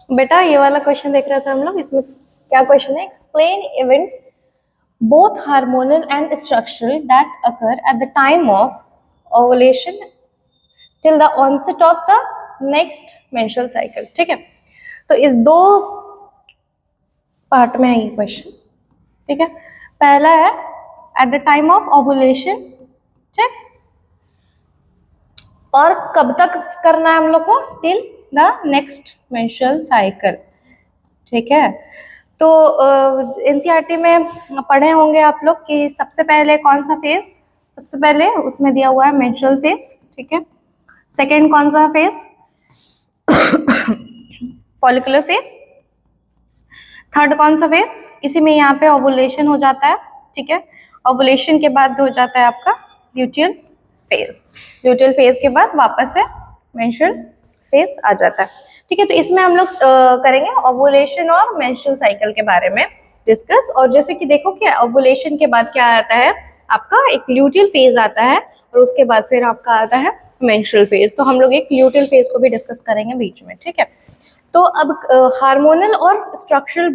बेटा ये वाला क्वेश्चन देख रहे थे हम लोग, इसमें क्या क्वेश्चन है? Explain events both hormonal and structural that occur at the time of ovulation till the onset of the next menstrual cycle। ठीक है, तो इस दो पार्ट में है ये क्वेश्चन। ठीक है, पहला है at the time of ovulation, ठीक, और कब तक करना है हम लोग को? Till the next menstrual cycle. ठीक है, तो एनसीईआरटी में पढ़े होंगे आप लोग कि सबसे पहले कौन सा फेज, सबसे पहले उसमें दिया हुआ है मेंस्ट्रुअल फेज। ठीक है, सेकंड कौन सा फेज? Follicular phase. थर्ड कौन सा फेज? इसी में यहाँ पे ओवुलेशन हो जाता है। ठीक है, ओवुलेशन के बाद हो जाता है आपका ल्यूटियल फेज। ल्यूटियल फेज के बाद वापस से मेंस्ट्रुअल फेज आ जाता है। ठीक है, तो इसमें हम लोग करेंगे ओवुलेशन और मेंस्ट्रुअल साइकिल के बारे में डिस्कस। और जैसे कि देखो कि ओवुलेशन के बाद क्या आता है आपका, एक ल्यूटियल फेज आता है और उसके बाद फिर आपका आता है मेंस्ट्रुअल फेज। तो हम लोग एक ल्यूटियल फेज को भी डिस्कस करेंगे बीच में। ठीक है, तो अब हार्मोनल और स्ट्रक्चरल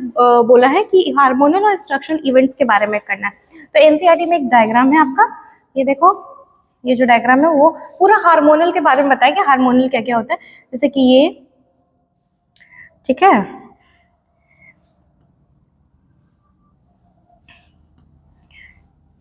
बोला है कि हार्मोनल और स्ट्रक्चरल इवेंट्स के बारे में करना है। तो एनसीईआरटी में एक डायग्राम है आपका, ये देखो, ये जो डायग्राम है वो पूरा हार्मोनल के बारे में बताया कि हार्मोनल क्या क्या होता है। जैसे कि ये, ठीक है,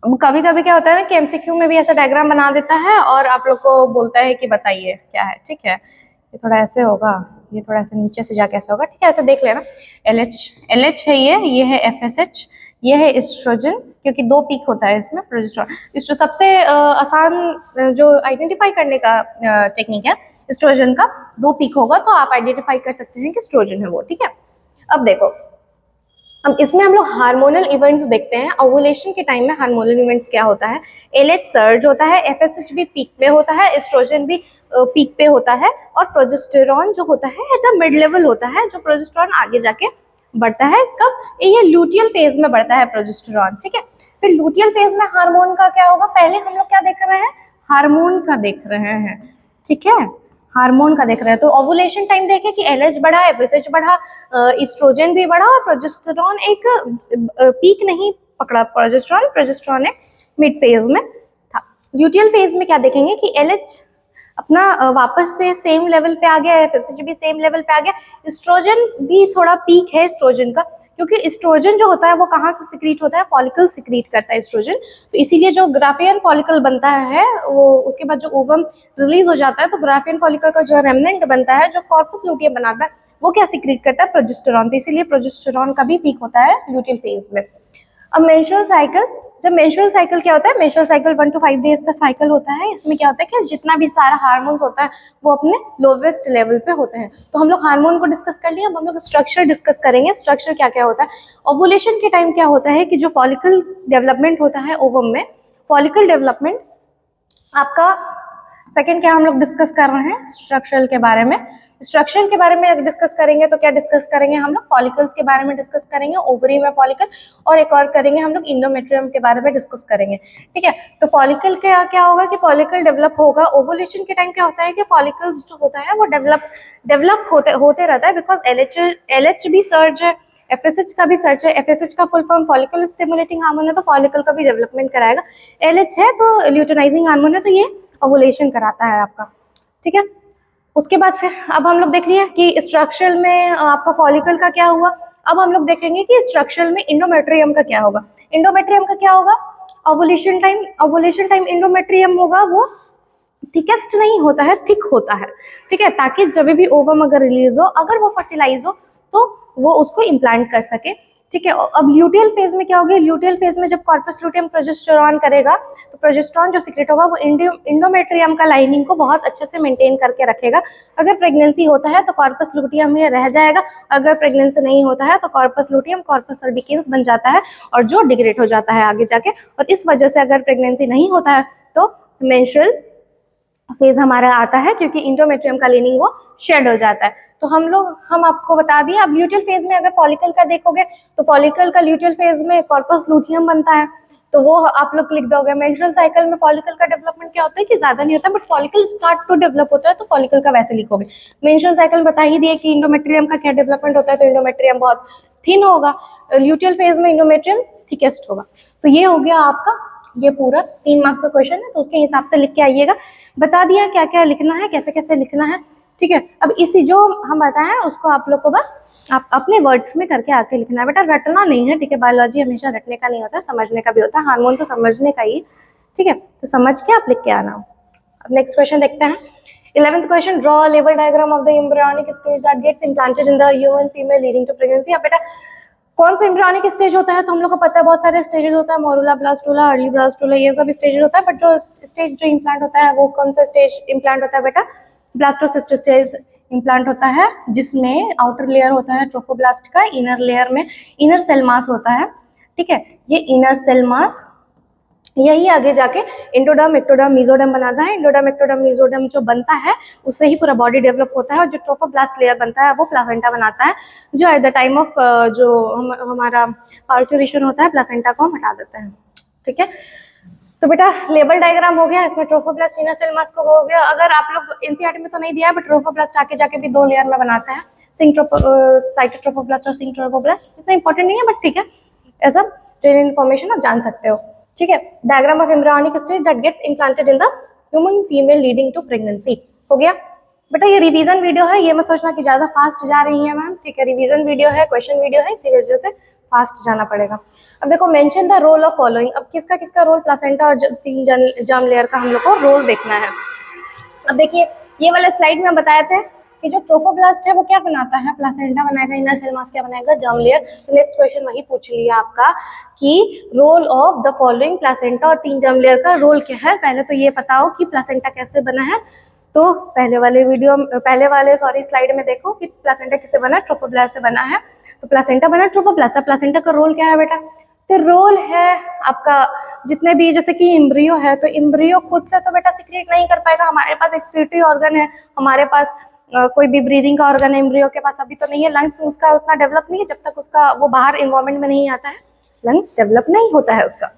कभी कभी क्या होता है ना कि एमसीक्यू में भी ऐसा डायग्राम बना देता है और आप लोग को बोलता है कि बताइए क्या है। ठीक है, ये थोड़ा ऐसे होगा, ये थोड़ा ऐसे नीचे से जाके ऐसा होगा। ठीक है, ऐसे देख लेना। एलएच है ये है एफएसएच, ये है एस्ट्रोजन, क्योंकि दो पीक होता है इसमें प्रोजेस्टेरोन। इस सबसे आसान जो आइडेंटिफाई करने का टेक्निक है एस्ट्रोजन का, दो पीक होगा तो आप आइडेंटिफाई कर सकते हैं कि एस्ट्रोजन है वो। ठीक है, अब देखो, अब इसमें हम लोग हार्मोनल इवेंट्स देखते हैं। ओवुलेशन के टाइम में हार्मोनल इवेंट्स क्या होता है? एलएच सर्ज होता है, एफएसएच भी पीक पे होता है, एस्ट्रोजन भी पीक पे होता है, और प्रोजेस्टेरॉन जो होता है एट द मिड लेवल होता है, जो प्रोजेस्टेरॉन आगे जाके बढ़ता है। कब? ये ल्यूटियल फेज में बढ़ता है प्रोजेस्टेरॉन। ठीक है, फिर ल्यूटियल फेज में हार्मोन का क्या होगा? पहले हम लोग क्या देख रहे हैं? हार्मोन का देख रहे हैं। ठीक है, हार्मोन का देख रहे हैं। तो ओवुलेशन टाइम देखे कि एलएच बढ़ा, एफएसएच बढ़ा, एस्ट्रोजन भी बढ़ा, और प्रोजेस्टेरॉन एक पीक नहीं पकड़ा। प्रोजेस्टेरॉन एक मिड फेज में था। ल्यूटियल फेज में क्या देखेंगे कि एलएच अपना वापस से सेम लेवल पे आ गया, एफएसएच भी सेम लेवल पे आ गया, एस्ट्रोजन भी थोड़ा पीक है एस्ट्रोजन का, क्योंकि एस्ट्रोजन जो होता है वो कहाँ से सिक्रीट होता है? फॉलिकल सिक्रीट करता है एस्ट्रोजन। तो इसीलिए जो ग्राफियन फॉलिकल बनता है वो, उसके बाद जो ओवम रिलीज हो जाता है, तो ग्राफियन फॉलिकल का जो रेमनेंट बनता है, जो कॉर्पस लूटियम बनाता है, वो क्या सिक्रीट करता है? प्रोजेस्टेरॉन। तो इसीलिए प्रोजेस्टेरॉन का भी पीक होता है ल्यूटियल फेज में। अब मेंस्ट्रुअल साइकिल, जब मेंस्ट्रुअल साइकिल क्या होता है? मेंस्ट्रुअल साइकिल 1 to 5 डेज का साइकिल होता है। इसमें क्या होता है कि जितना भी सारा हार्मोन्स होता है वो अपने लोवेस्ट लेवल पे होते हैं। तो हम लोग हार्मोन को डिस्कस कर लिया, अब हम लोग स्ट्रक्चर डिस्कस करेंगे। स्ट्रक्चर क्या क्या होता है? ओवुलेशन के टाइम क्या होता है कि जो फॉलिकल डेवलपमेंट होता है ओवम में, फॉलिकल डेवलपमेंट आपका, सेकंड क्या हम लोग डिस्कस कर रहे हैं? स्ट्रक्चरल के बारे में। स्ट्रक्चरल के बारे में अगर डिस्कस करेंगे तो क्या डिस्कस करेंगे हम लोग? फॉलिकल्स के बारे में डिस्कस करेंगे, ओवरी में फॉलिकल, और एक और करेंगे हम लोग इंडोमेट्रियम के बारे में डिस्कस करेंगे। ठीक है, तो फॉलिकल का क्या होगा कि फॉलिकल डेवलप होगा। ओवुलेशन के टाइम क्या होता है कि फॉलिकल्स जो होता है वो डेवलप होते रहता है, बिकॉज एलएच भी सर्ज है, एफएसएच का भी सर्च है। एफएसएच का full form follicle stimulating hormone है, तो फॉलिकल का भी डेवलपमेंट कराएगा। एलएच है तो ल्यूटिनाइजिंग हार्मोन है, तो ये ओवुलेशन कराता है आपका। ठीक है, उसके बाद फिर अब हम लोग देख लिए कि स्ट्रक्चरल में आपका फॉलिकल का क्या हुआ। अब हम लोग देखेंगे कि स्ट्रक्चरल में इंडोमेट्रियम का क्या होगा। इंडोमेट्रियम का क्या होगा? ओवुलेशन टाइम इंडोमेट्रियम होगा वो थिकेस्ट नहीं होता है, थिक होता है। ठीक है, ताकि जब भी ओवम अगर रिलीज हो, अगर वो फर्टिलाइज हो तो वो उसको इम्प्लांट कर सके। ठीक है, अब ल्यूटियल फेज में क्या होगा? ल्यूटियल फेज में जब कॉर्पस लूटियम प्रोजेस्टेरॉन करेगा तो प्रोजेस्टेरॉन जो सीक्रेट होगा वो इंडोमेट्रियम का लाइनिंग को बहुत अच्छे से मेंटेन करके रखेगा। अगर प्रेगनेंसी होता है तो कॉर्पस लूटियम में रह जाएगा, अगर प्रेगनेंसी नहीं होता है तो कॉर्पस लूटियम कॉर्पस अल्बिकेंस बन जाता है और जो डिग्रेड हो जाता है आगे जाके। और इस वजह से अगर प्रेगनेंसी नहीं होता है तो मेंस्ट्रुअल फेज हमारा आता है, क्योंकि इंडोमेट्रियम का लाइनिंग वो शेड हो जाता है। तो हम आपको बता दिए। अब ल्यूटियल फेज में अगर फॉलिकल का देखोगे तो फॉलिकल का ल्यूटियल फेज में कॉर्पस लूटियम बनता है। तो वो आप लोग लिख दोगे। मेंस्ट्रुअल साइकिल में फॉलिकल का डेवलपमेंट क्या होता है कि ज्यादा नहीं होता, but follicle start to develop होता है, तो फॉलिकल का वैसे लिखोगे। मेंस्ट्रुअल साइकिल बता ही दिए कि इंडोमेट्रियम का क्या डेवलपमेंट होता है, तो इंडोमेट्रियम बहुत थिन होगा, ल्यूटियल फेज में इंडोमेट्रियम थिकेस्ट होगा। तो ये हो गया आपका, ये पूरा 3 मार्क्स का क्वेश्चन है, तो उसके हिसाब से लिख के आइएगा। बता दिया क्या क्या लिखना है, कैसे कैसे लिखना है, ठीक है। अब इसी जो हम बताए उसको आप लोग को बस आप अपने वर्ड्स में करके आके लिखना है बेटा, रटना नहीं है, ठीक है। बायोलॉजी हमेशा रटने का नहीं होता, समझने का भी होता है। हार्मोन तो समझने का ही, ठीक है, तो समझ के आप लिख के आना। अब नेक्स्ट क्वेश्चन देखते हैं। 11th question, draw level diagram of the embryonic stage that gets implanted in the human female leading to pregnancy. अब बेटा कौन सा एम्ब्रियोनिक स्टेज होता है, तो हम लोग को पता है बहुत सारे स्टेजेस होता है, मोरुला, ब्लास्टुला, अर्ली ब्लास्टुला, ये सब स्टेजेस होता है, बट जो स्टेज जो इम्प्लांट होता है वो कौन सा स्टेज इम्प्लांट होता है बेटा, ब्लास्टोसिस्ट स्टेज इम्प्लांट होता है, जिसमें आउटर लेयर होता है ट्रोफोब्लास्ट का, इनर लेयर में इनर सेल मास होता है, ठीक है। ये इनर सेल मास यही आगे जाके इंडोडर्म, एक्टोडर्म, मेसोडर्म बनाता है। इंडोडर्म, एक्टोडर्म, मेसोडर्म जो बनता है उससे ही पूरा बॉडी डेवलप होता है, और जो ट्रोफोब्लास्ट लेयर बनता है वो प्लासेंटा बनाता है, जो एट द टाइम ऑफ जो हमारा पार्चुरेशन होता है प्लासेंटा को हम हटा देते हैं, ठीक है। तो बेटा लेवल डायग्राम हो गया, इसमें ट्रोफोब्लास्ट, इनर सेल मास को हो गया। अगर आप लोग एनसीईआरटी में तो नहीं दिया है, बट ट्रोफोब्लास्ट आके जाके भी 2 लेयर में बनाता है, साइटोट्रोफोब्लास्ट और सिंट्रोफोब्लास्ट। इतना इंपॉर्टेंट नहीं है, बट ठीक है, ऐसा जनरल इन्फॉर्मेशन आप जान सकते हो, ठीक है। Diagram of embryonic stage that gets implanted in the human female leading to pregnancy हो गया। बेटा ये रिवीजन वीडियो है, ये मत सोचना कि ज्यादा फास्ट जा रही है मैम, ठीक है। रिवीजन वीडियो है, क्वेश्चन वीडियो है, इसी वजह से फास्ट जाना पड़ेगा। अब देखो, mention the role of following. अब किसका किसका रोल, प्लासेंटा और 3 जर्म लेयर का हम लोग को रोल देखना है। अब देखिए ये वाले स्लाइड में हम बताए थे कि जो ट्रोफोब्लास्ट है वो क्या बनाता है, प्लासेंटा बनाएगा, इनर सेल मास क्या बनाएगा, जर्म लेयर। तो नेक्स्ट क्वेश्चन वही पूछ लिया आपका कि role of the following, placenta और 3 जर्म लेयर का रोल क्या है। पहले तो ये बताओ कि प्लासेंटा कैसे बना है, तो पहले वाले स्लाइड में देखो कि प्लासेंटा किससे बना है, ट्रोफोब्लास्ट से बना है। तो प्लासेंटा बना ट्रोफोब्लास्ट। प्लासेंटा का रोल क्या है बेटा, तो रोल है आपका जितने भी, जैसे कि एम्ब्रियो है, तो एम्ब्रियो खुद से तो बेटा सिक्रीट नहीं कर पाएगा, हमारे पास एक्सक्रीटरी ऑर्गन है, हमारे पास कोई भी ब्रीदिंग का ऑर्गन है एम्ब्रियो के पास अभी तो नहीं है। लंग्स उसका उतना डेवलप नहीं है, जब तक उसका वो बाहर इन्वायरमेंट में नहीं आता है लंग्स डेवलप नहीं होता है उसका,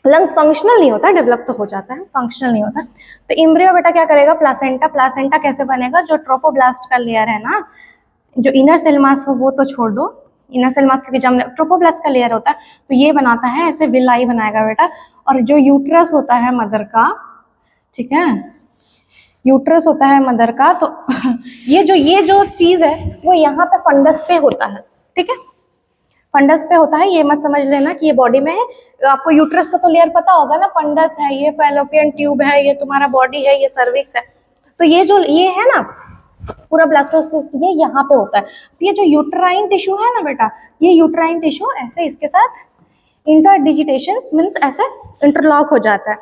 लंग्स फंक्शनल नहीं होता, डेवलप तो हो जाता है, फंक्शनल नहीं होता। तो एम्ब्रियो बेटा क्या करेगा, प्लासेंटा कैसे बनेगा, जो ट्रोफोब्लास्ट का लेयर है ना, जो इनर सेल मास हो वो तो छोड़ दो, इनर सेल मास क्योंकि जब ट्रोफोब्लास्ट का लेयर होता है तो ये बनाता है ऐसे विलाई बनाएगा बेटा। और जो यूट्रस होता है मदर का, ठीक है, यूट्रस होता है मदर का, तो ये जो चीज है वो यहाँ पे फंडस पे होता है, ठीक है, फंडस पे होता है। ये मत समझ लेना कि ये बॉडी में है, आपको यूट्रस का तो लेयर पता होगा ना, फंडस है, ये फैलोपियन ट्यूब है, ये तुम्हारा बॉडी है, ये सर्विक्स है। तो ये है ना पूरा ब्लास्टोसिस्ट, ये यहाँ पे होता है। तो ये जो यूट्राइन टिश्यू है ना बेटा, ये यूट्राइन टिश्यू ऐसे इसके साथ इंटरडिजिटेशन मीन्स ऐसे इंटरलॉक हो जाता है,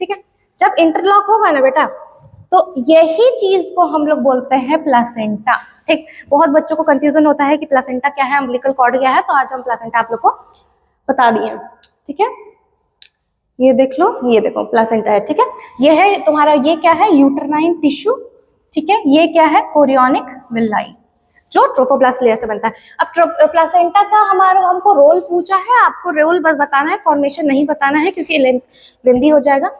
ठीक है। जब इंटरलॉक होगा ना बेटा, तो यही चीज को हम लोग बोलते हैं प्लासेंटा, ठीक। बहुत बच्चों को कंफ्यूजन होता है कि प्लासेंटा क्या है, अम्बिलिकल कॉर्ड क्या है, तो आज हम प्लासेंटा आप लोग को बता दिए, ठीक है। ये देख लो, ये देखो प्लासेंटा है, ठीक है। ये है तुम्हारा, ये क्या है, यूट्राइन टिश्यू, ठीक है। ये क्या है, कोरियोनिक विलाई, जो ट्रोफोब्लास्ट लेयर से बनता है। अब प्लासेंटा का हमको रोल पूछा है, आपको रोल बस बताना है, फॉर्मेशन नहीं बताना है क्योंकि लेंदी हो जाएगा।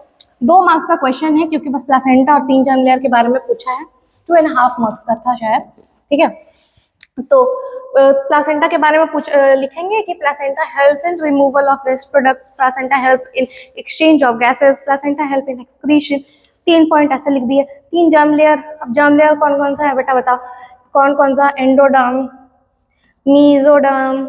2 मार्क्स का क्वेश्चन है क्योंकि बस प्लासेंटा और 3 जर्म लेयर के बारे में पूछा है, 2.5 मार्क्स का था शायद, ठीक है। तो प्लासेंटा के बारे में लिखेंगे कि placenta helps in removal of waste products, placenta help in exchange of gases, placenta help in excretion. 3 point ऐसे लिख दिए। 3 जर्म लेयर, अब जर्म लेयर कौन कौन सा है बेटा बताओ, कौन कौन सा, एंडोडर्म, मेसोडर्म,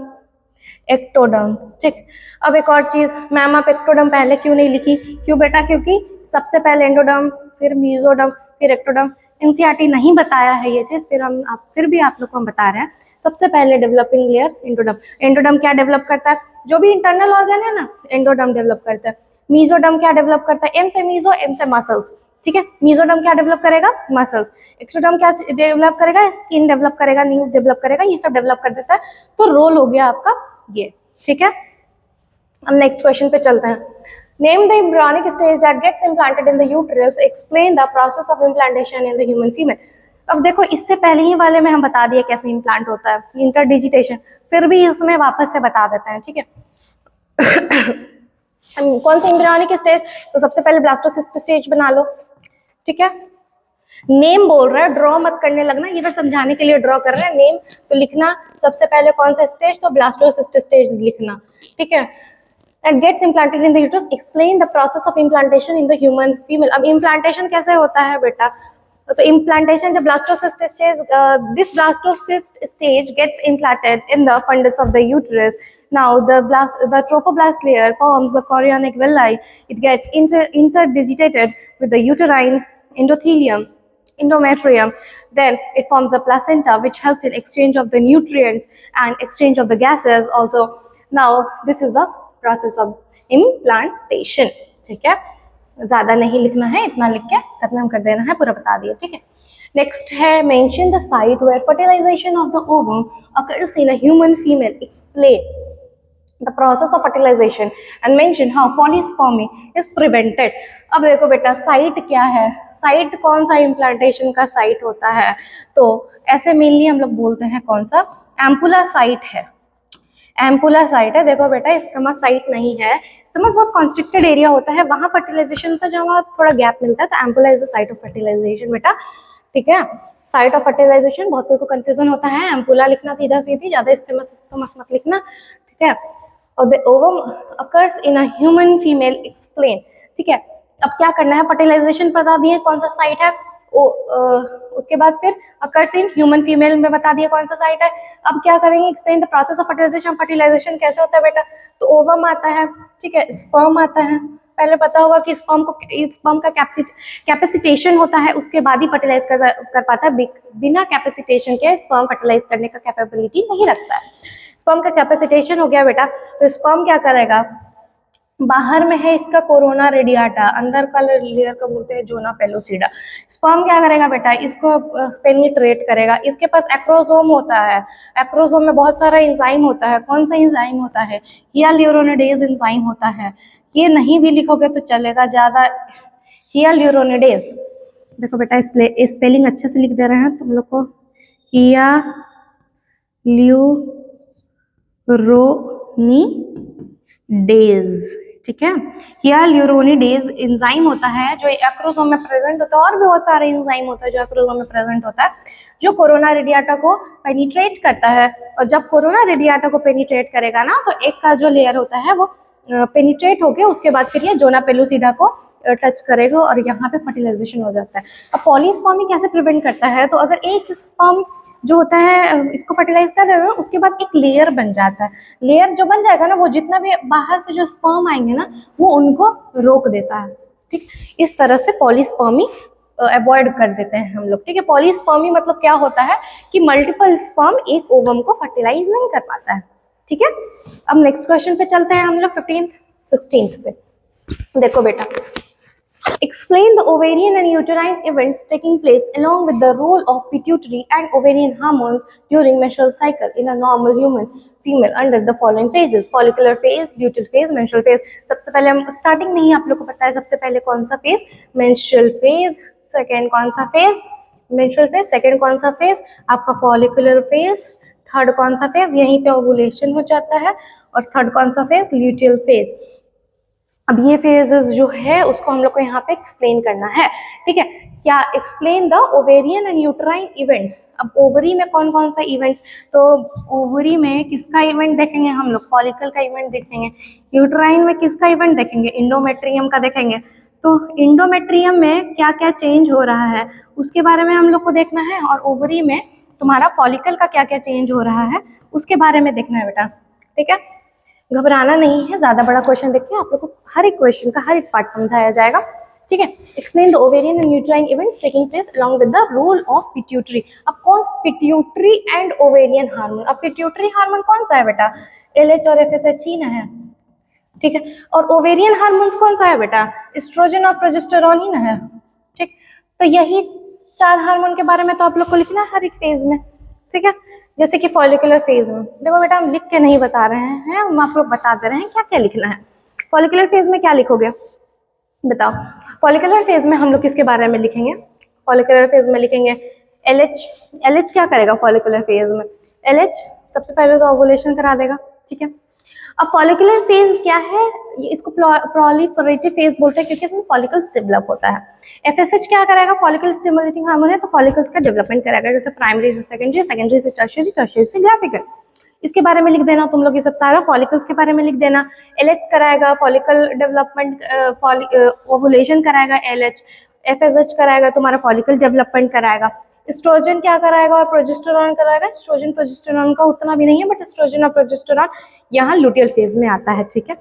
एक्टोडर्म, ठीक। अब एक और चीज, मैम आप एक्टोडर्म पहले क्यों नहीं लिखी, क्यों बेटा, क्योंकि सबसे पहले एंडोडर्म, फिर मेसोडर्म, फिर एक्टोडर्म। एनसीईआरटी नहीं बताया है ये चीज, फिर भी आप लोग को हम बता रहे हैं। सबसे पहले डेवलपिंग लेयर एंडोडर्म। एंडोडर्म क्या डेवलप करता है, जो भी इंटरनल ऑर्गन है ना, एंडोडर्म डेवलप करता है। मेसोडर्म क्या डेवलप करता है, एम से मेसो, एम से मसल्स, ठीक है। मेसोडर्म क्या डेवलप करेगा, मसल्स। एक्टोडर्म क्या डेवलप करेगा, स्किन डेवलप करेगा, नीज डेवलप करेगा, ये सब डेवलप कर देता है। तो रोल हो गया आपका ये, ठीक है। अब नेक्स्ट क्वेश्चन पे चलते हैं। Name the embryonic stage that gets implanted in the uterus, explain the process of implantation in the human female. अब देखो इससे पहले ही वाले में हम बता दिए कैसे इम्प्लांट होता है, इंटरडिजिटेशन, फिर भी इसमें वापस से बता देते हैं, ठीक है। कौन सा एम्ब्रियोनिक स्टेज? तो सबसे पहले ब्लास्टोसिस्ट स्टेज बना लो, ठीक है। नेम बोल रहा है, ड्रॉ मत करने लगना, ये बस समझाने के लिए ड्रॉ कर रहे हैं। नेम तो लिखना सबसे पहले कौन सा स्टेज, तो ब्लास्टोसिस्ट स्टेज लिखना, ठीक है। And gets implanted in the uterus. Explain the process of implantation in the human female. अब implantation कैसे होता है बेटा? तो implantation जब blastocyst stage, this blastocyst stage gets implanted in the fundus of the uterus. Now the trophoblast layer forms the chorionic villi. It gets interdigitated with the uterine endometrium. Then it forms the placenta, which helps in exchange of the nutrients and exchange of the gases also. Now this is the process of implantation, ठीक है। ज्यादा नहीं लिखना है, इतना लिख के खत्म कर देना है, पूरा बता दिया, ठीक है। नेक्स्ट है mention the site where fertilization of the ovum occurs in a human female, explain the process of fertilization and mention how polyspermy is prevented. अब देखो बेटा, साइट क्या है, साइट कौन सा इम्प्लांटेशन का साइट होता है, तो ऐसे मेनली हम लोग बोलते हैं कौन सा, एम्पुला साइट है, एम्पुला साइट है। देखो बेटा, स्टमक साइट नहीं है, स्टमक बहुत कॉन्स्ट्रिक्टेड एरिया होता है, वहां फर्टिलाइजेशन का जहाँ थोड़ा गैप मिलता है, तो ampulla is the site of fertilization बेटा, ठीक है। साइट ऑफ फर्टिलाइजेशन, बहुत कोई को कंफ्यूजन होता है, एम्पुला लिखना सीधा सीधी, ज्यादा स्टमक मत लिखना, ठीक है। और the ovum occurs in a human female, explain, ठीक है। अब क्या करना है, फर्टिलाइजेशन बता दिए कौन सा साइट है, उसके बाद फिर अकर्स इन ह्यूमन फीमेल में बता दिया कौन सा साइट है। अब क्या करेंगे, explain the process of fertilization. Fertilization कैसे होता है बेटा, तो ओवम आता है, ठीक है, स्पर्म आता है, पहले पता होगा कि स्पर्म का कैपेसिटेशन होता है, उसके बाद ही फर्टिलाइज कर पाता है, बिना कैपेसिटेशन के स्पर्म फर्टिलाइज करने का कैपेबिलिटी नहीं रखता है। स्पर्म का कैपेसिटेशन हो गया बेटा, तो स्पर्म क्या करेगा, बाहर में है इसका कोरोना रेडियाटा, अंदर का लेयर को बोलते हैं जोना पेलोसिडा। स्पर्म क्या करेगा बेटा, इसको पेनिट्रेट करेगा, इसके पास एक्रोसोम होता है, एक्रोसोम में बहुत सारा एंजाइम होता है, कौन सा एंजाइम होता है, हियालुरोनिडेज एंजाइम होता है, ये नहीं भी लिखोगे तो चलेगा ज्यादा, हियालुरोनिडेज। देखो बेटा, स्पेलिंग अच्छे से लिख दे रहे हैं तुम लोग को, हियालुरोनिडेज, ठीक है। हियालुरोनिडेज एंजाइम होता है जो एक्रोसोम में प्रेजेंट होता है, और भी बहुत सारे एंजाइम होता है जो एक्रोसोम में प्रेजेंट होता है, जो कोरोना रेडियाटा को पेनिट्रेट करता है। और जब कोरोना रेडियाटा को पेनिट्रेट करेगा ना, तो एक का जो लेयर होता है वो पेनिट्रेट होके उसके बाद फिर ये जोना पेलुसिडा को टच करेगा और यहाँ पे फर्टिलाइजेशन हो जाता है। अब पॉलीस्पर्मी कैसे प्रिवेंट करता है, तो अगर एक स्पर्म जो होता है इसको फर्टिलाइज कर देगा ना, उसके बाद एक लेयर बन जाता है, लेयर जो बन जाएगा ना, वो जितना भी बाहर से जो स्पर्म आएंगे ना, वो उनको रोक देता है, ठीक। इस तरह से पॉलीस्पर्मी अवॉइड कर देते हैं हम लोग, ठीक है। पॉलीस्पर्मी मतलब क्या होता है कि मल्टीपल स्पर्म एक ओवम को फर्टिलाइज नहीं कर पाता है, ठीक है। अब नेक्स्ट क्वेश्चन पे चलते हैं हम लोग 15th 16th पे। देखो बेटा, explain the ovarian and uterine events taking place along with the role of pituitary and ovarian hormones during menstrual cycle in a normal human female under the following phases: follicular phase, luteal phase, menstrual phase। सबसे पहले हम starting में ही आप लोग को पता है, सबसे पहले कौन सा फेज, मेंस्ट्रुअल फेज, सेकेंड कौन सा फेज, मेंस्ट्रुअल फेज, सेकेंड कौन सा फेज आपका फॉलिकुलर फेज, थर्ड कौन सा फेज, यहीं पे ओवुलेशन हो जाता है, और थर्ड कौन सा फेज, ल्यूटियल फेज। अब ये फेजेस जो है उसको हम लोग को यहाँ पे एक्सप्लेन करना है, ठीक है। क्या, explain the ovarian and uterine events. अब ओवरी में कौन कौन सा इवेंट्स, तो ओवरी में किसका इवेंट देखेंगे हम लोग, फॉलिकल का इवेंट देखेंगे। यूट्राइन में किसका इवेंट देखेंगे, इंडोमेट्रियम का देखेंगे। तो इंडोमेट्रियम में क्या क्या चेंज हो रहा है उसके बारे में हम लोग को देखना है, और ओवरी में तुम्हारा फॉलिकल का क्या क्या चेंज हो रहा है उसके बारे में देखना है बेटा, ठीक है। घबराना नहीं है, ज्यादा बड़ा क्वेश्चन देखिए, आप लोग को हर एक क्वेश्चन का हर एक पार्ट समझाया जाएगा, ठीक है। Explain the ovarian and uterine events taking place along with the role of pituitary. अब कौन, पिट्यूटरी एंड ओवेरियन हार्मोन। अब पिट्यूटरी हार्मोन कौन सा है बेटा, LH और FSH ही ना है, ठीक है। और ओवेरियन हार्मोन्स कौन सा है बेटा, एस्ट्रोजन और प्रोजेस्टेरॉन ही ना है, ठीक। तो यही 4 हार्मोन के बारे में तो आप लोग को लिखना है हर एक फेज में, ठीक है। जैसे कि फॉलिकुलर फेज में, देखो बेटा हम लिख के नहीं बता रहे हैं, हम आप लोग बता दे रहे हैं क्या क्या लिखना है। फॉलिकुलर फेज में क्या लिखोगे बताओ, फॉलिकुलर फेज में हम लोग किसके बारे में लिखेंगे, फॉलिकुलर फेज में लिखेंगे LH। LH क्या करेगा फॉलिकुलर फेज में, LH सबसे पहले तो ओवुलेशन करा देगा, ठीक है। अब फॉलिकुलर फेज क्या है, ये इसको प्रोलिफरेटिव फेज बोलते हैं क्योंकि इसमें फॉलिकल्स डेवलप होता है। एफएसएच क्या करेगा, फॉलिकल स्टिमुलेटिंग हार्मोन है तो फॉलिकल्स का डेवलपमेंट करेगा, जैसे प्राइमरी से सेकेंडरी, सेकेंडरी से टर्शियरी, टर्शियरी से ग्राफिकल। इसके बारे में लिख देना तुम लोग, ये सब सारा फॉलिकल्स के बारे में लिख देना। एलएच कराएगा फॉलिकल डेवलपमेंट, ओवुलेशन कराएगा एलएच। एफएसएच कराएगा तुम्हारा फॉलिकल डेवलपमेंट कराएगा। एस्ट्रोजन क्या कराएगा और प्रोजेस्टेरॉन कराएगा। एस्ट्रोजन प्रोजेस्टेरॉन का उतना भी नहीं है, बट एस्ट्रोजन और प्रोजेस्टेरॉन यहाँ लुटियल फेज में आता है, ठीक है।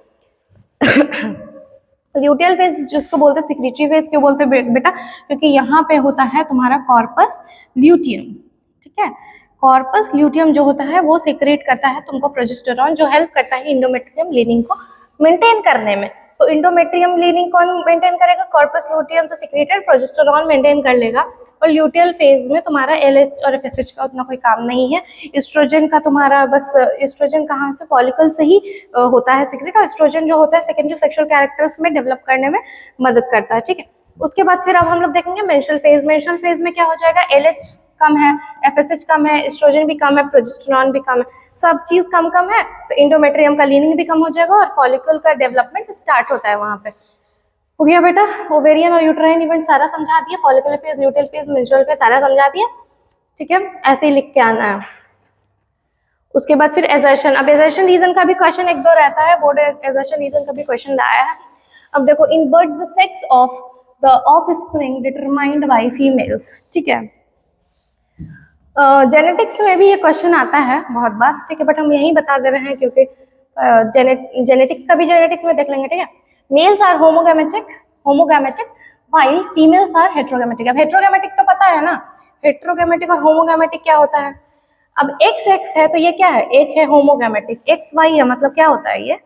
ल्यूटियल फेज जिसको बोलते हैं सिक्रीटरी फेज, क्यों बोलते हैं बेटा, क्योंकि यहाँ पे होता है तुम्हारा कॉर्पस ल्यूटियम, ठीक है। कॉर्पस ल्यूटियम जो होता है वो सिक्रेट करता है तुमको प्रोजेस्टेरॉन, जो हेल्प करता है इंडोमेट्रियम लीनिंग को मेंटेन करने में। तो इंडोमेट्रियम लीनिंग कौन मेंटेन करेगा, कॉर्पस ल्यूटियम से सिक्रेटेड प्रोजेस्टेरॉन मेंटेन कर लेगा। और ल्यूटियल फेज में तुम्हारा एलएच और एफएसएच का उतना कोई काम नहीं है। एस्ट्रोजन का तुम्हारा बस, एस्ट्रोजन कहाँ से, फॉलिकल से ही होता है सीक्रेट, और एस्ट्रोजन जो होता है सेकेंडरी सेक्सुअल कैरेक्टर्स में डेवलप करने में मदद करता है, ठीक है। उसके बाद फिर अब हम लोग देखेंगे मेंस्ट्रुअल फेज। मेंस्ट्रुअल फेज में क्या हो जाएगा, एलएच कम है, एफएसएच कम है, एस्ट्रोजन भी कम है, प्रोजेस्टेरॉन भी कम है, सब चीज कम कम है, तो इंडोमेट्रियम का लीनिंग भी कम हो जाएगा और फॉलिकल का डेवलपमेंट स्टार्ट होता है वहां पे। हो गया बेटा, ओवेरियन और यूट्राइन इवेंट सारा समझा दिया, follicular phase, luteal phase, menstrual phase सारा समझा दिया, ठीक है। ऐसे ही लिख के आना है। उसके बाद फिर एजर्शन, अब एजर्शन रीजन का भी क्वेश्चन एक दो रहता है, बोर्ड एजर्शन रीजन का भी क्वेश्चन लाया है। अब देखो, in birds sex of the offspring determined by females, ठीक है। जेनेटिक्स में भी ये क्वेश्चन आता है बहुत बार, ठीक है, बट हम यही बता दे रहे हैं क्योंकि जेनेटिक्स का भी जेनेटिक्स में देख लेंगे, ठीक है। Males are homogametic while females are heterogametic. अब हेट्रोगैमेटिक तो पता है ना, हेट्रोगैमेटिक और होमोगैमेटिक क्या होता है। अब एक्स एक्स है तो ये क्या है, एक है होमोगैमेटिक, एक्स वाई है मतलब क्या होता है ये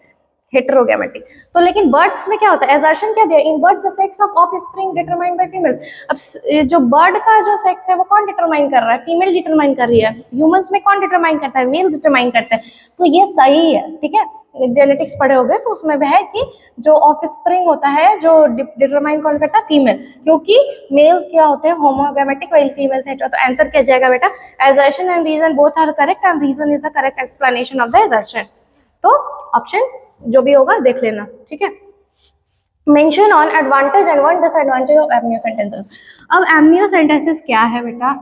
हेट्रोगैमेटिक। तो लेकिन बर्ड्स में क्या होता है, एजर्शन क्या दिया, in birds the sex of offspring determined by females. अब जो बर्ड का जो सेक्स है वो कौन डिटरमाइन कर रहा है, फीमेल डिटरमाइन कर रही है। ह्यूमंस में कौन डिटरमाइन करता है, मेल्स डिटरमाइन करते हैं। तो ये सही है, ठीक है। जेनेटिक्स पढ़े होगे तो उसमें भी है कि जो ऑफस्प्रिंग होता है जो डिटरमाइन कौन करता है, फीमेल, क्योंकि मेल्स क्या होते हैं होमोगैमेटिक व्हाइल फीमेल्स हेटेरो। तो आंसर क्या जाएगा बेटा, assertion and reason both are correct and reason is the correct explanation of the assertion. तो ऑप्शन जो भी होगा देख लेना, ठीक है। Mention on advantage and one disadvantage of amniocentesis. अब एमनियोसेंटेसिस क्या है बेटा,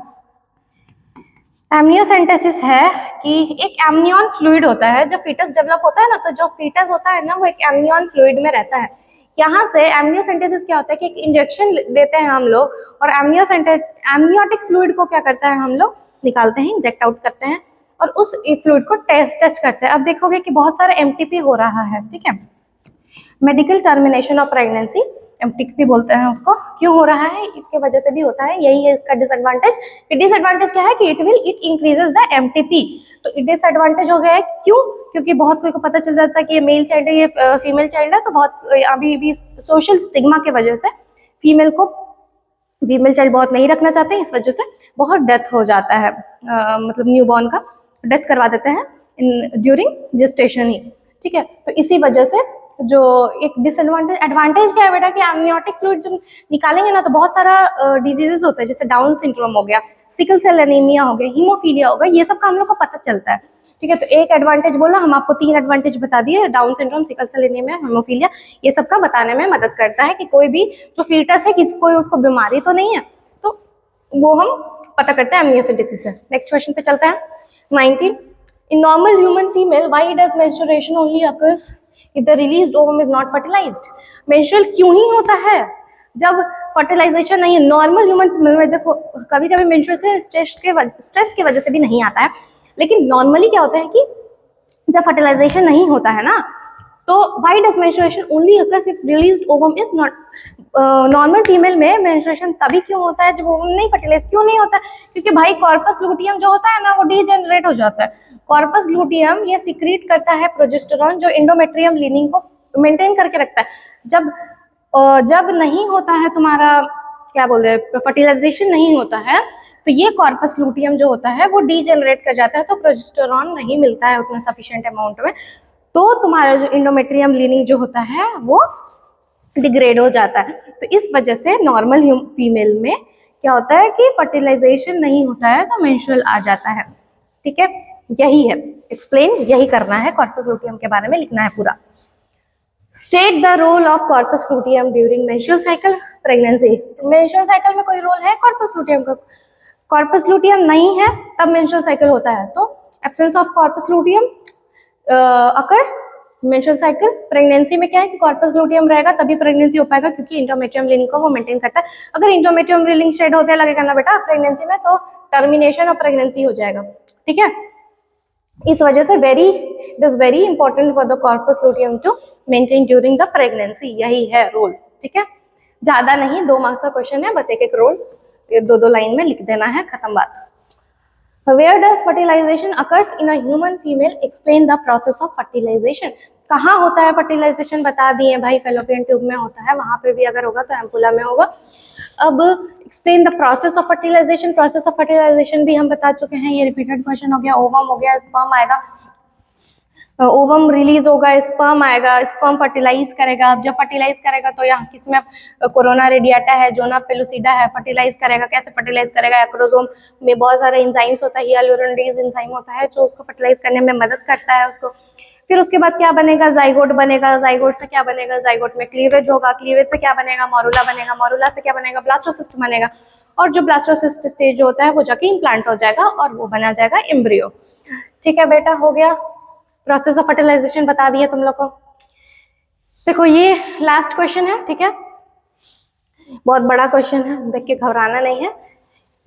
एमनियोसेंटेसिस है कि एक एमनियन फ्लूइड होता है, जब फीटस डेवलप होता है ना, तो जो फीटस होता है ना वो एक एमनियन फ्लूइड में रहता है। यहाँ से एमनियोसेंटेसिस क्या होता है कि एक इंजेक्शन देते हैं हम लोग, और एमनियोटिक फ्लूइड को क्या करता है हम लोग निकालते हैं, इंजेक्ट आउट करते हैं, और उस फ्लूइड को टेस्ट करते हैं। अब देखोगे कि बहुत सारा एमटीपी हो रहा है, ठीक है, medical termination of pregnancy, MTP बोलते हैं उसको। क्यों हो रहा है, इसके वजह से भी होता है, यही है इसका डिसएडवांटेज। डिसएडवांटेज क्या है कि इट इंक्रीजेस द एमटीपी। तो डिसएडवांटेज हो गया है, क्यों, क्योंकि बहुत कोई को पता चल जाता है कि ये मेल चाइल्ड है, ये फीमेल चाइल्ड है, तो बहुत अभी भी सोशल स्टिग्मा के वजह से फीमेल चाइल्ड बहुत नहीं रखना चाहते हैं, इस वजह से बहुत डेथ हो जाता है, मतलब न्यूबॉर्न का डेथ करवा देते हैं ड्यूरिंग जेस्टेशन ही, ठीक है। तो इसी वजह से जो एक डिसएडवांटेज, एडवांटेज क्या है बेटा कि एमनियोटिक फ्लूइड जब निकालेंगे ना तो बहुत सारा डिजीजेस होता है, जैसे डाउन सिंड्रोम हो गया, सिकल सेल एनीमिया हो गया, हीमोफीलिया हो गया, ये सब का हम लोग को पता चलता है, ठीक है। तो एक एडवांटेज बोला, हम आपको 3 एडवांटेज बता दिए, Down syndrome, sickle cell anaemia, haemophilia, ये सब का बताने में मदद करता है कि कोई भी जो फीटस है किसी कोई उसको बीमारी तो नहीं है, तो वो हम पता करते हैं एमनियोसेंटेसिस से। नेक्स्ट क्वेश्चन पे चलते हैं। 19, in normal human female why does menstruation only occurs if the released ovum is not fertilized। menstrual क्यों ही होता है जब फर्टिलाइजेशन नहीं है। नॉर्मल ह्यूमन फीमेल में देखो कभी कभी मेंस्ट्रुअल से स्ट्रेस की वजह से भी नहीं आता है, लेकिन नॉर्मली क्या होता है कि जब फर्टिलाइजेशन नहीं होता है ना, तो why does menstruation only occurs if released ovum is not। Normal female में मेंस्ट्रुएशन तभी क्यों होता है जब ओवम नहीं फर्टिलाइज क्यों नहीं होता है, क्योंकि भाई कॉर्पस लूटियम जो होता है ना वो डीजेनरेट हो जाता है। कॉर्पस लूटियम ये सिक्रीट करता है प्रोजेस्टेरॉन जो इंडोमेट्रियम लीनिंग को मेंटेन करके रखता है। जब नहीं होता है तुम्हारा क्या बोले फर्टिलाइजेशन नहीं होता है, तो ये कॉर्पस लूटियम जो होता है वो डीजेनरेट कर जाता है, तो प्रोजेस्टेरॉन नहीं मिलता है उतना सफिशिएंट अमाउंट में, तो तुम्हारा जो इंडोमेट्रियम लीनिंग जो होता है वो डिग्रेड हो जाता है। तो इस वजह से नॉर्मल फीमेल में क्या होता है कि फर्टिलाइजेशन नहीं होता है तो मेंस्ट्रुअल आ जाता है, ठीक है। यही है, एक्सप्लेन यही करना है, कॉर्पस लुटियम के बारे में लिखना है पूरा। State the role of corpus luteum during menstrual cycle, pregnancy. Menstrual cycle में कोई रोल है कॉर्पस लुटियम का? कॉर्पस लुटियम नहीं है तब मेंस्ट्रुअल साइकिल होता है, तो absence of corpus luteum occur menstrual cycle. Pregnancy में क्या है कि कॉर्पस लुटियम रहेगा तभी प्रेगनेंसी हो पाएगा, क्योंकि इंटरमेटियम लिंक को वो मेंटेन करता है। अगर इंटरमेटियम लिंक शेड होते लगेगा ना बेटा प्रेगनेंसी में, तो टर्मिनेशन ऑफ प्रेगनेंसी हो जाएगा, ठीक है। इस वजह से it is very important for the corpus luteum to maintain during the pregnancy, यही है रोल, ठीक है। ज्यादा नहीं, 2 मार्क्स का क्वेश्चन है, बस एक एक रोल 2-2 लाइन में लिख देना है, खत्म बात। Where does fertilization occurs in a human female? Explain the process of fertilization. कहाँ होता है फर्टिलाइजेशन? बता दिए भाई, फेलोपियन ट्यूब में होता है, वहां पे भी अगर होगा तो एम्पुला में होगा। अब explain the process of fertilization. Process of fertilization भी हम बता चुके हैं, ये रिपीटेड क्वेश्चन हो गया। ओवम हो गया, स्पर्म आएगा, ओवम रिलीज होगा, स्पर्म आएगा, स्पर्म फर्टिलाइज करेगा। अब जब फर्टिलाइज करेगा तो यहाँ किसमें कोरोना रेडिएटा है, जोना पेलुसिडा है, फर्टिलाइज करेगा। कैसे फर्टिलाइज करेगा? एक्रोसोम में बहुत सारे एंजाइम्स होता है, हियालुरोनिडेज एंजाइम होता है जो उसको फर्टिलाइज करने में मदद करता है उसको। फिर उसके बाद क्या बनेगा? जाइगोट बनेगा। जाइगोट से क्या बनेगा? जाइगोट में क्लीवेज होगा। क्लीवेज से क्या बनेगा? मोरुला बनेगा। मोरुला से क्या बनेगा? ब्लास्टोसिस्ट बनेगा। और जो ब्लास्टोसिस्ट स्टेज होता है वो जाके इम्प्लांट हो जाएगा और वो बना जाएगा एम्ब्रियो। ठीक है बेटा, हो गया। प्रोसेस ऑफ फर्टिलाइजेशन बता दिया तुम लोग को। देखो ये लास्ट क्वेश्चन है, ठीक है, बहुत बड़ा क्वेश्चन है, देख के घबराना नहीं है।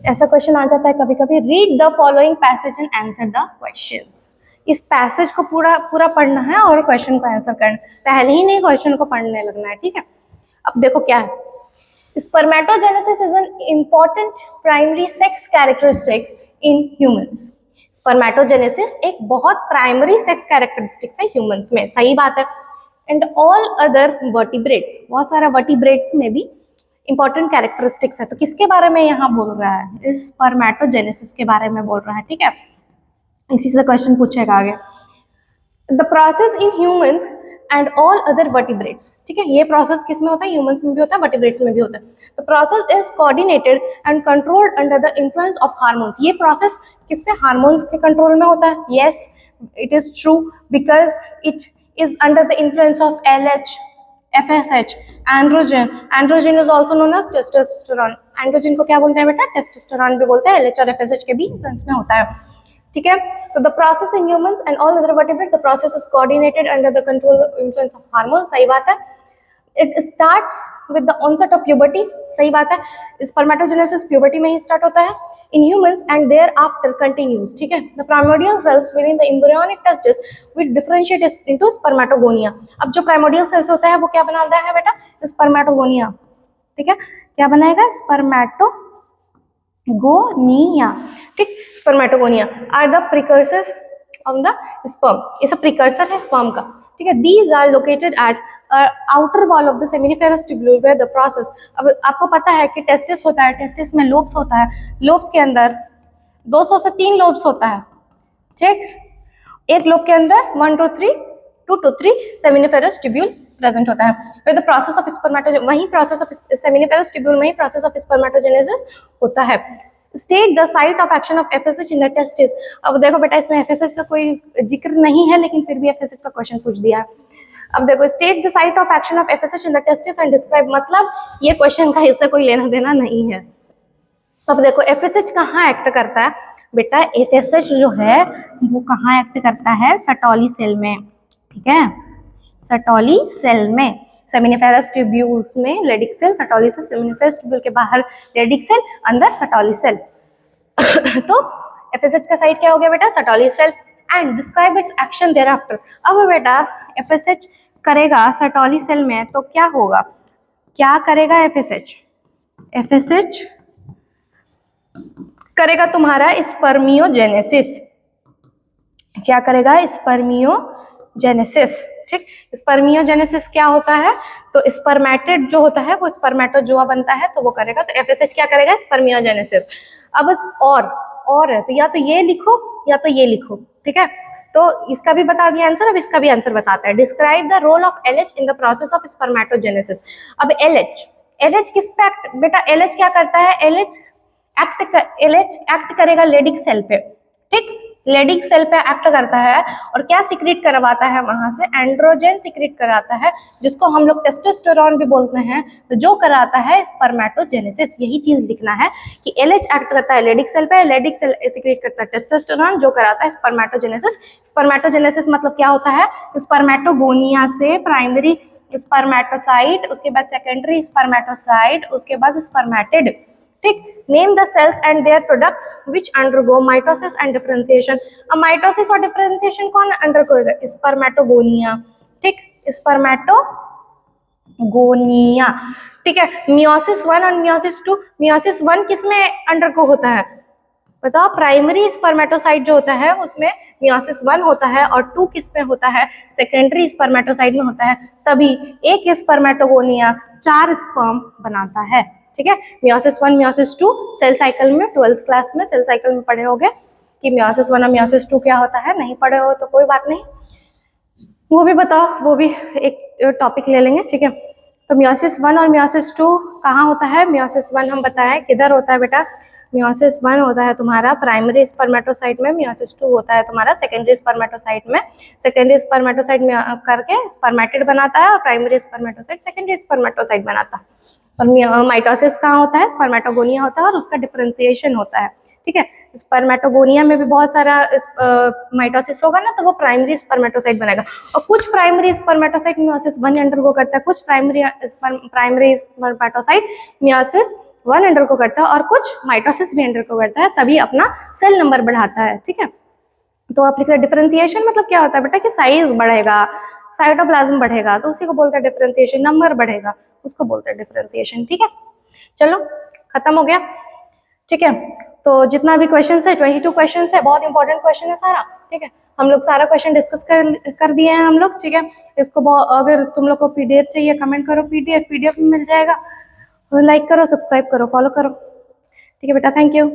ऐसा क्वेश्चन आ जाता है कभी कभी। Read the following passage and answer the questions. इस पैसेज को पूरा पूरा पढ़ना है और क्वेश्चन को आंसर करना, पहले ही नहीं क्वेश्चन को पढ़ने लगना है, ठीक है। अब देखो क्या है, spermatogenesis is an important primary sex characteristics in humans. Spermatogenesis एक बहुत प्राइमरी सेक्स कैरेक्टरिस्टिक्स है ह्यूमंस में, सही बात है। एंड ऑल अदर वर्टिब्रेट्स, बहुत सारा वर्टिब्रेट्स में भी इंपॉर्टेंट कैरेक्टरिस्टिक्स है। तो किसके बारे में यहाँ बोल रहा है? स्पर्मेटोजेनेसिस के बारे में बोल रहा है, ठीक है। इसी से क्वेश्चन पूछेगा आगे। The process in humans and all other vertebrates, ठीक है, ये प्रोसेस किस में होता है? ह्यूमंस में भी होता है, वर्टिब्रेट्स में भी होता है। The process is coordinated and controlled under the influence of hormones. ये प्रोसेस किससे? हार्मोन्स के कंट्रोल में होता है। Yes, it is true, because it is under the influence of LH, FSH, androgen. Androgen is also known as testosterone. Androgen को क्या बोलते हैं बेटा? टेस्टोस्टेरोन भी बोलते हैं। LH और FSH के भी इन्फ्लुएंस में होता है, ठीक है। तो the process in humans and all other vertebrates, the process is coordinated under the control influence of hormones, सही बात है। It starts with the onset of puberty, सही बात है। स्पर्मेटोजेनेसिस प्यूबर्टी में ही स्टार्ट होता है in humans and thereafter continues, ठीक है। The primordial cells within the embryonic testis will differentiate into spermatogonia. अब जो प्राइमोर्डियल सेल्स होता है वो क्या बनाता है बेटा? स्पर्मेटोगोनिया, ठीक है। क्या बनाएगा? स्पर्मेटोगोनिया, ठीक। Spermatogonia are the precursors of the sperm, ये सब प्रिकर्सर है स्पर्म का, ठीक है। These are located at outer wall of the seminiferous tubule where the process. अब आपको पता है कि टेस्टिस होता है, टेस्टिस में लोब्स होता है, लोब्स के अंदर 200 से 3 लोब्स होता है, ठीक। एक लोब के अंदर 1 to 3 सेमिनिफेरस ट्यूब्यूल प्रेजेंट होता है। फिर द प्रोसेस ऑफ स्पर्मेटोजेनेसिस, वही प्रोसेस ऑफ सेमिनिफेरस ट्यूब्यूल में ही प्रोसेस ऑफ स्पर्मेटोजेनेसिस होता है। State the site of action of FSH in the testis. अब देखो बेटा इसमें FSH का कोई जिक्र नहीं है, लेकिन फिर भी FSH का क्वेश्चन पूछ दिया है। अब देखो, state the site of action of FSH in the testis and describe, मतलब ये क्वेश्चन का इससे कोई लेना देना नहीं है। अब देखो FSH कहाँ एक्ट करता है बेटा? FSH जो है वो कहाँ एक्ट करता है? सटोली सेल में, ठीक है, सटोली सेल में, सेमिनिफेरस ट्यूब्यूल्स में Leydig cell, Sertoli cell, seminiferous tubule के बाहर लेडिक सेल, अंदर सटोली सेल। तो FSH का साइट क्या हो गया बेटा? Sertoli cell. And describe its action thereafter. अब बेटा FSH करेगा सटोली सेल में तो क्या होगा? क्या करेगा FSH? FSH करेगा तुम्हारा स्पर्मियोजेनेसिस। क्या करेगा? स्पर्मियोजेनेसिस, ठीक। स्पर्मियोजेनेसिस क्या होता है? तो स्पर्मेटेड जो होता है वो स्पर्मेटोजोआ बनता है, तो वो करेगा। तो FSH क्या करेगा? स्पर्मियोजेनेसिस। अब और है तो या तो ये लिखो या तो ये लिखो, ठीक है। तो इसका भी बता दिया आंसर, अब इसका भी आंसर बताता है। Describe the role of LH in the process of spermatogenesis. अब LH किस पे एक्ट बेटा? LH क्या करता है? LH एक्ट करेगा लेडिक सेल पे, ठीक। लेडिक सेल पे एक्ट करता है और क्या सिक्रेट करवाता है वहां से, एंड्रोजन सिक्रेट कराता है, जिसको हम लोग टेस्टोस्टेरोन भी बोलते हैं, जो कराता है स्पर्मेटोजेनेसिस। यही चीज दिखना है कि एलएच एक्ट करता है लेडिक सेल पे, लेडिक सेल सिक्रेट करता है टेस्टोस्टेरोन, जो कराता है स्पर्मेटोजेनेसिस। स्पर्मेटोजेनेसिस मतलब क्या होता है, स्पर्मेटोगोनिया से प्राइमरी स्पर्मेटोसाइट, उसके बाद सेकेंडरी स्पर्मेटोसाइट, उसके बाद स्पर्मेटिड। ठीक, name the cells and their products which undergo mitosis and differentiation. अब माइटोसिस और डिफरेंशिएशन कौन अंडरगोएगा, स्पर्मेटोगोनिया। ठीक, स्पर्मेटोगोनिया। ठीक है, मियोसिस 1 और मियोसिस 2, मियोसिस 1 किसमें अंडरगो होता है बताओ, प्राइमरी स्पर्मेटोसाइट जो होता है उसमें मियोसिस 1 होता है, और 2 किस में होता है, सेकेंडरी स्पर्मेटोसाइट में होता है। तभी एक स्पर्मेटोगोनिया 4 स्पर्म बनाता है। ठीक है, मियोसिस 1 मियोसिस 2 सेल साइकिल में 12th क्लास में सेल साइकिल में पढ़े होगे कि मियोसिस 1 और मियोसिस 2 क्या होता है। नहीं पढ़े हो तो कोई बात नहीं, वो भी बताओ, वो भी एक टॉपिक ले लेंगे। ठीक है, तो मियोसिस 1 और मियोसिस 2 कहाँ होता है, मियोसिस 1 हम बताएं किधर होता है बेटा, मियोसिस 1 होता है तुम्हारा प्राइमरी स्पर्मेटोसाइट में, मियोसिस 2 होता है तुम्हारा सेकेंडरी स्पर्मेटोसाइट में। सेकेंडरी स्पर्मेटोसाइट में करके स्पर्मेटिड बनाता है, और प्राइमरी स्पर्मेटोसाइट सेकेंडरी स्पर्मेटोसाइट बनाता है। और माइटोसिस कहाँ होता है, स्पर्मेटोगोनिया होता है, और उसका डिफरेंशिएशन होता है। ठीक है, स्पर्मेटोगोनिया में भी बहुत सारा माइटोसिस होगा ना, तो वो प्राइमरी स्पर्मेटोसाइट बनेगा। और कुछ प्राइमरी स्पर्मेटोसाइट मियोसिस 1 अंडरगो करता है, कुछ प्राइमरी स्पर्मेटोसाइट मियोसिस 1 अंडरगो करता है, और कुछ माइटोसिस भी अंडरगो करता है, तभी अपना सेल नंबर बढ़ाता है। ठीक है, तो आप लिखते हैं डिफरेंशिएशन मतलब क्या होता है बेटा, कि साइज बढ़ेगा, साइटोप्लाज्म बढ़ेगा, तो उसी को बोलते हैं डिफरेंशिएशन, नंबर बढ़ेगा उसको बोलते हैं डिफरेंशिएशन। ठीक है, चलो खत्म हो गया। ठीक है, तो जितना भी क्वेश्चन है 22 क्वेश्चन है, बहुत इंपॉर्टेंट क्वेश्चन है सारा। ठीक है, हम लोग सारा क्वेश्चन डिस्कस कर दिए हैं हम लोग। ठीक है, इसको अगर तुम लोग को पीडीएफ चाहिए कमेंट करो, पीडीएफ में मिल जाएगा। लाइक करो, सब्सक्राइब करो, फॉलो करो। ठीक है बेटा, थैंक यू।